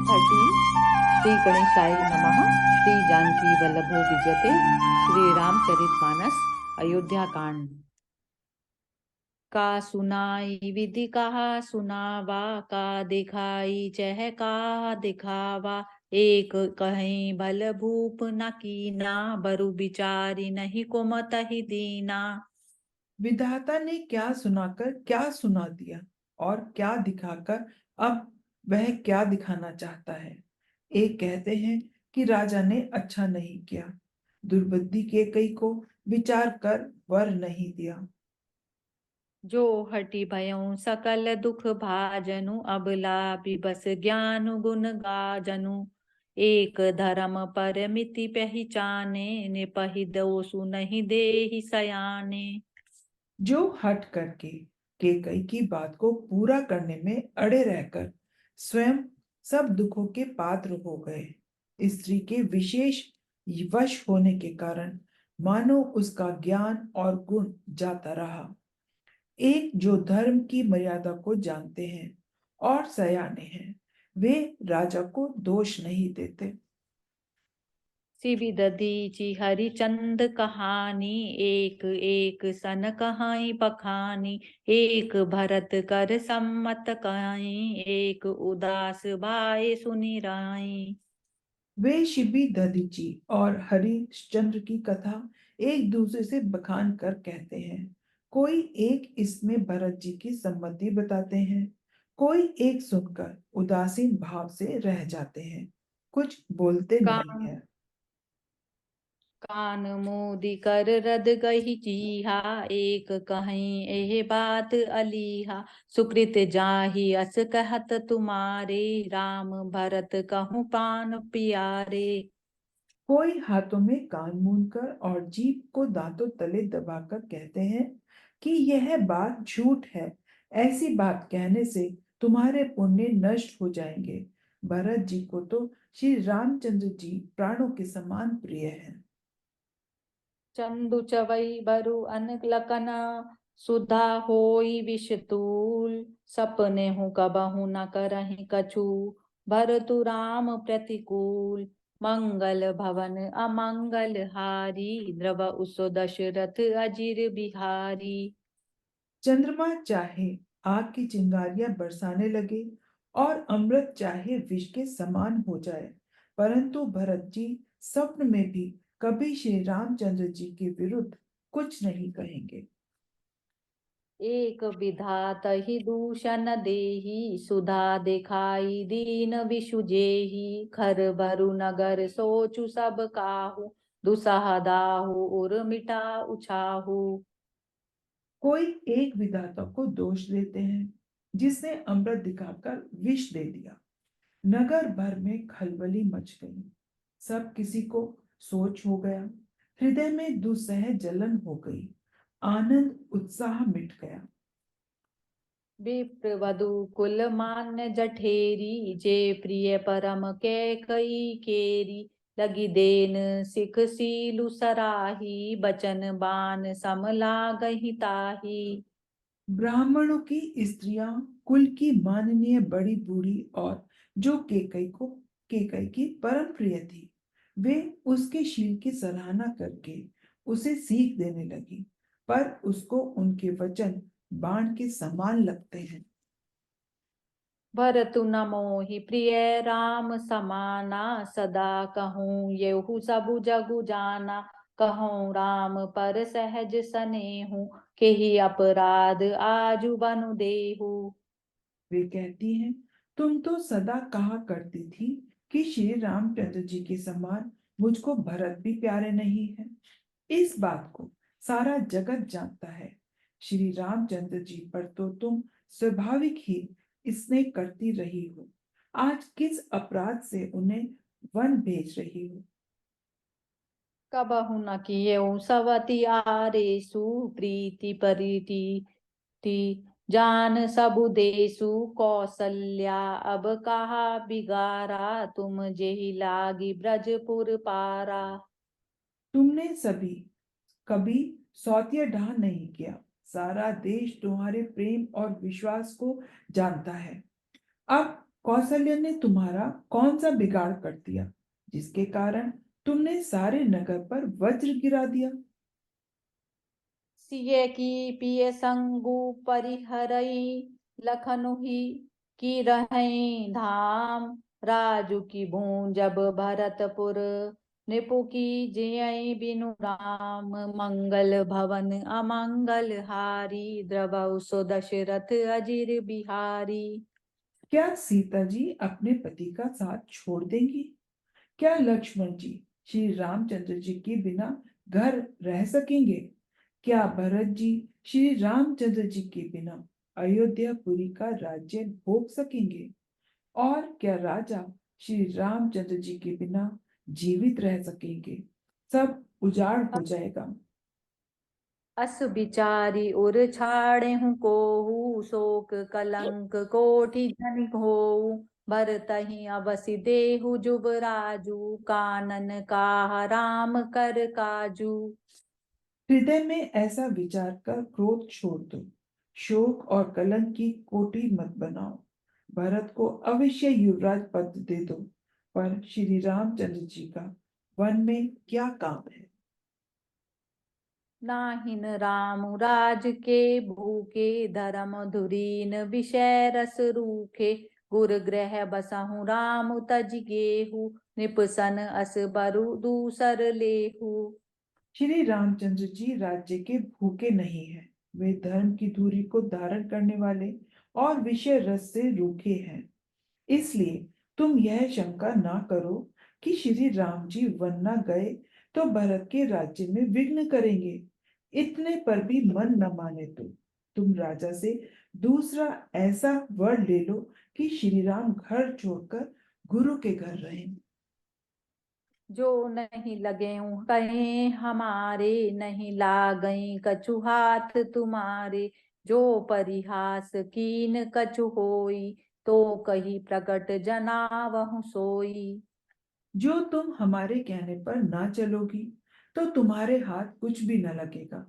13 श्री गणेशाय नमः। श्री जानकी वल्लभो विजयते। श्री रामचरितमानस अयोध्या कांड। का सुनाई विधि कहा सुनावा, का दिखाई चह का दिखावा। एक कहीं भल भूप न कीना, बरु बिचारी नहीं को मत ही दीना। विधाता ने क्या सुनाकर क्या सुना दिया और क्या दिखाकर अब वह क्या दिखाना चाहता है। एक कहते हैं कि राजा ने अच्छा नहीं किया, दुर्बुद्धि के कई को विचार कर वर नहीं दिया। जो हटि भयउ सकल दुख भाजनु, अबला बिबस ज्ञान गुण गाजनु। एक धर्म परमिति पहचाने, निपहि दोषु नहीं देहि सयाने। जो हट करके केकई की बात को पूरा करने में अड़े रहकर स्वयं सब दुखों के पात्र हो गए। स्त्री के विशेष वश होने के कारण मानो उसका ज्ञान और गुण जाता रहा। एक जो धर्म की मर्यादा को जानते हैं और सयाने हैं, वे राजा को दोष नहीं देते। सिबि दधीचि हरिचंद कहानी, एक एक सन कहाई बखानी। एक भरत कर सम्मत कहाई, एक उदास भाई सुनि राई। वे शिबी दधीची और हरिश्चंद्र की कथा एक दूसरे से बखान कर कहते हैं। कोई एक इसमें भरत जी की सम्मति बताते हैं, कोई एक सुनकर उदासीन भाव से रह जाते हैं, कुछ बोलते नहीं कान है। कान मोदी कर रद गही चीहा, एक कहीं एह बात अलीहा। सुकृत जाहि अस कहत तुम्हारे, राम भरत कहूँ पान पियारे। कोई हाथों में कान मूंदकर और जीभ को दांतों तले दबाकर कहते हैं कि यह बात झूठ है। ऐसी बात कहने से तुम्हारे पुण्य नष्ट हो जाएंगे। भरत जी को तो श्री रामचंद्र जी प्राणों के समान प्रिय हैं। चंदु चवई बरु अन लकना, सुधा होई विषतूल। सपने हूँ कबहू न करहि कछु, भरतु राम प्रतिकूल। मंगल भवन अमंगल हारी, द्रव उसो दशरथ अजिर बिहारी। चंद्रमा चाहे आग की चिंगारियां बरसाने लगे और अमृत चाहे विष के समान हो जाए, परंतु भरत जी स्वप्न में भी कभी श्री रामचंद्र जी के विरुद्ध कुछ नहीं कहेंगे। एक विधात ही दूषण देही, सुधा दिखाई दीन विषु जेही। खर बरु नगर सोचु सब काहू, दुसह दाहु उर मिटा उछाहू। कोई एक विधाता को दोष देते हैं जिसने अमृत दिखाकर विष दे दिया। नगर भर में खलबली मच गई, सब किसी को सोच हो गया, हृदय में दुसह जलन हो गई, आनंद उत्साह मिट गया। विप्रवधु कुल मान्य जठेरी, जे प्रिय परम कैकई केरी। लगी देन सिख सीलु सराही, बचन बान सम लागहि ताही। ब्राह्मणों की स्त्रियां कुल की माननीय बड़ी बूढ़ी और जो केकई की परम प्रिय थी, वे उसके शील की सराहना करके उसे सीख देने लगी, पर उसको उनके वचन बाण के समान लगते हैं। भरतु न मोहि प्रिय राम समाना, सदा कहूँ येहु सबु जगु जाना। कहूँ राम पर सहज सनेहु, केहि अपराध आजु बनु देहु। वे कहती हैं, तुम तो सदा कहा करती थी कि श्री रामचंद्र जी के समान मुझको भरत भी प्यारे नहीं है। इस बात को सारा जगत जानता है। श्री रामचंद्र जी पर तो तुम स्वाभाविक ही स्नेह करती रही हो, आज किस अपराध से उन्हें वन भेज रही हो। कबहु न किएउ सवति आरेसु, प्रीति परिति ती जान सबु देसु। कौसल्या अब कहा बिगारा, तुम जेहि लागी ब्रजपुर पारा। तुमने सभी कभी सौतिया ढा नहीं किया, सारा देश तुम्हारे प्रेम और विश्वास को जानता है। अब कौशल्य ने तुम्हारा कौन सा बिगाड़ कर दिया जिसके कारण तुमने सारे नगर पर वज्र गिरा दिया? सिय की पिय संगु परिहरई लखनु ही की रहई धाम राजू की भूं जब भरतपुर निपु की जियई बिनु राम मंगल भवन अमंगल हारी द्रवौ सो दशरथ अजिर बिहारी। क्या सीता जी अपने पति का साथ छोड़ देंगी? क्या लक्ष्मण जी श्री रामचंद्र जी के बिना घर रह सकेंगे? क्या भरत जी श्री रामचंद्र जी के बिना अयोध्यापुरी का राज्य भोग सकेंगे? और क्या राजा श्री रामचंद्र जी के बिना जीवित रह सकेंगे? सब उजाड़ हो जाएगा। अस बिचारी उर छाड़े हूँ कोहू शोक कलंक कोटि जनिक होऊ भरतहि अवसि देहु जुबराजू कानन काह राम कर काजू। हृदय में ऐसा विचार कर क्रोध छोड़ दो, शोक और कलंक की कोठी मत बनाओ। भरत को अवश्य युवराज पद दे दो, पर श्री रामचंद्र जी का वन में क्या काम है? नाहिन राम राज के भूखे धर्म धुरीन विषय रस रूखे गुर ग्रह बसहु राम तज गेहु निपसन अस बरु दूसर लेहु। श्री रामचंद्र जी राज्य के भूखे नहीं हैं, वे धर्म की धुरी को धारण करने वाले और विषय रस से रूखे हैं। इसलिए तुम यह शंका ना करो कि श्री राम जी वन न गए तो भरत के राज्य में विघ्न करेंगे। इतने पर भी मन न माने तो तुम राजा से दूसरा ऐसा वर ले लो कि श्री राम घर छोड़कर गुरु के घर रहें। जो नहीं लगे कहीं हमारे नहीं लागई कछु हाथ तुम्हारे जो परिहास कीन कछु होई तो कही प्रकट जनावहु सोई। जो तुम हमारे कहने पर ना चलोगी तो तुम्हारे हाथ कुछ भी न लगेगा।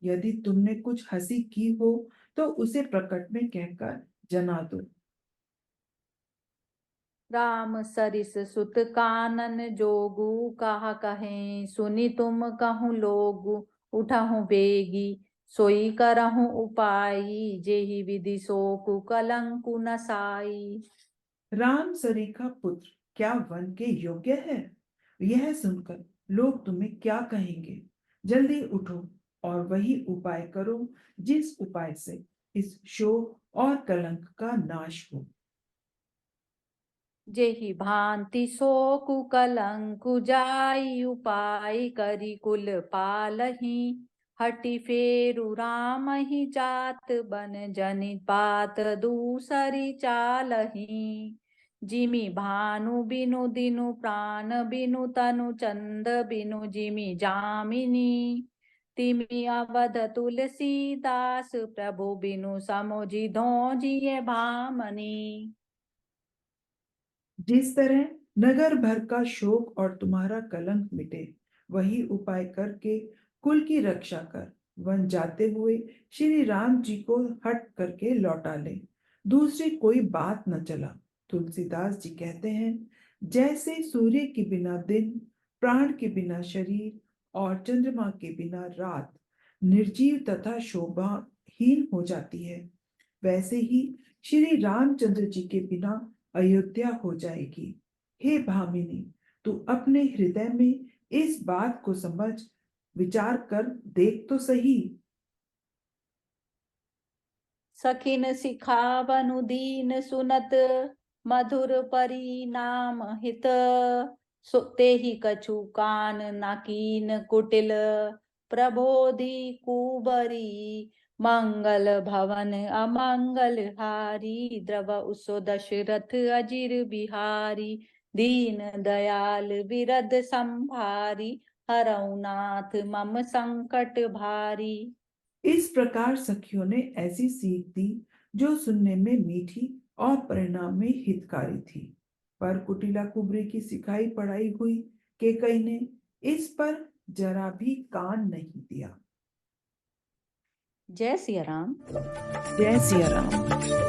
यदि तुमने कुछ हंसी की हो तो उसे प्रकट में कहकर जना दो। राम सरिस सुत कानन जोगु कहा कहें सुनी तुम कहूँ लोगु उठहु बेगी सोई करहु उपाई जेहि विधि सोकु कलंकु नसाई। राम सरीखा पुत्र क्या वन के योग्य है? यह सुनकर लोग तुम्हें क्या कहेंगे? जल्दी उठो और वही उपाय करो जिस उपाय से इस शोक और कलंक का नाश हो। जेहि भांति शोकु कलंकु जाई उपाय करी कुल पालही हटि फेरु राम ही जात बन जनि पात दूसरी चालही। जिमि भानु बिनु दिनु प्राण बिनु तनु चंद बिनु जिमि जामिनी तिमि अवध तुलसीदास प्रभु बिनु समुझि धोजिए भामनी। जिस तरह नगर भर का शोक और तुम्हारा कलंक मिटे, वही उपाय करके कुल की रक्षा कर वन जाते हुए श्री राम जी को हट करके लौटा ले। दूसरी कोई बात न चला। तुलसीदास जी कहते हैं, जैसे सूर्य के बिना दिन, प्राण के बिना शरीर और चंद्रमा के बिना रात निर्जीव तथा शोभाहीन हो जाती है, वैसे ही श्री रामचंद्र जी के बिना अयोध्या हो जाएगी। हे भामिनी, तू अपने हृदय में इस बात को समझ विचार कर देख तो सही। सखिन सिखावनु दीन सुनत मधुर परिणाम हित तेहि कछु कान नाकीन कुटिल प्रबोधि कुबरी मंगल भवन अमंगल हारी द्रव उसो दशरथ अजिर बिहारी दीन दयाल विरद संभारी हरऊ नाथ मम संकट भारी। इस प्रकार सखियों ने ऐसी सीख दी जो सुनने में मीठी और परिणाम में हितकारी थी, पर कुटिला कुबरी की सिखाई पढ़ाई हुई केकई ने इस पर जरा भी कान नहीं दिया। जय सिया राम। जय सिया राम।